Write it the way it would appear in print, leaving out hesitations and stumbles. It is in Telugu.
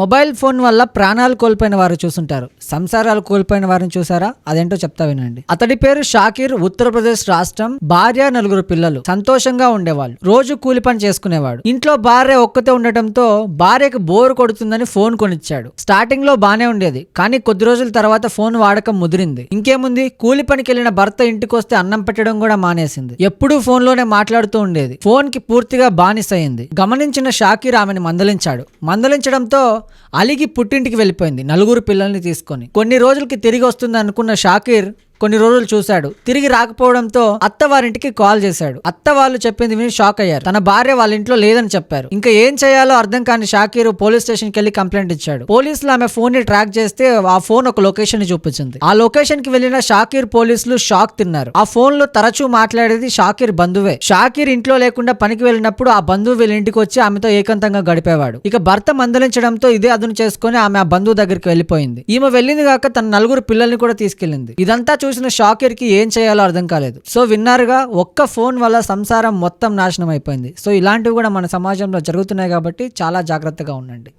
మొబైల్ ఫోన్ వల్ల ప్రాణాలు కోల్పోయిన వారు చూసుంటారు, సంసారాలు కోల్పోయిన వారిని చూసారా? అదేంటో చెప్తా వినండి. అతడి పేరు షాకిర్. ఉత్తరప్రదేశ్ రాష్ట్రం. భార్య, 4 పిల్లలు. సంతోషంగా ఉండేవాళ్ళు. రోజు కూలి పని చేసుకునేవాడు. ఇంట్లో భార్య ఒక్కతే ఉండటంతో భార్యకు బోర్ కొడుతుందని ఫోన్ కొనిచ్చాడు. స్టార్టింగ్ లో బానే ఉండేది, కానీ కొద్ది రోజుల తర్వాత ఫోన్ వాడకం ముదిరింది. ఇంకేముంది, కూలి పనికి వెళ్లిన భర్త ఇంటికొస్తే అన్నం పెట్టడం కూడా మానేసింది. ఎప్పుడూ ఫోన్ లోనే మాట్లాడుతూ ఉండేది. ఫోన్ కి పూర్తిగా బానిసైంది. గమనించిన షాకిర్ ఆమెను మందలించడంతో అలిగి పుట్టింటికి వెళ్ళిపోయింది 4 పిల్లల్ని తీసుకొని. కొన్ని రోజులకి తిరిగి వస్తుంది అనుకున్న షాకిర్ కొన్ని రోజులు చూశాడు. తిరిగి రాకపోవడంతో అత్త వారింటికి కాల్ చేశాడు. అత్త వాళ్ళు చెప్పింది విని షాక్ అయ్యారు. తన భార్య వాళ్ళ ఇంట్లో లేదని చెప్పారు. ఇంకా ఏం చేయాలో అర్థం కాని షాకిర్ పోలీస్ స్టేషన్ కి వెళ్లి కంప్లైంట్ ఇచ్చాడు. పోలీసులు ఆమె ఫోన్ ని ట్రాక్ చేస్తే ఆ ఫోన్ ఒక లొకేషన్ ని చూపించింది. ఆ లొకేషన్ కి వెళ్లిన షాకిర్ పోలీసులు షాక్ తిన్నారు. ఆ ఫోన్ లో తరచూ మాట్లాడేది షాకిర్ బంధువే. షాకిర్ ఇంట్లో లేకుండా పనికి వెళ్ళినప్పుడు ఆ బంధువు వీళ్ళ ఇంటికి వచ్చి ఆమెతో ఏకాంతంగా గడిపేవాడు. ఇక భర్త మందలించడంతో ఇదే అదును చేసుకుని ఆమె ఆ బంధువు దగ్గరికి వెళ్ళిపోయింది. ఈమె వెళ్ళింది కాక తన 4 పిల్లల్ని కూడా తీసుకెళ్లింది. ఇదంతా చూసిన షాకిర్ కి ఏం చేయాలో అర్థం కాలేదు. సో విన్నారుగా, ఒక్క ఫోన్ వల్ల సంసారం మొత్తం నాశనం అయిపోయింది. సో ఇలాంటివి కూడా మన సమాజంలో జరుగుతున్నాయి కాబట్టి చాలా జాగ్రత్తగా ఉండండి.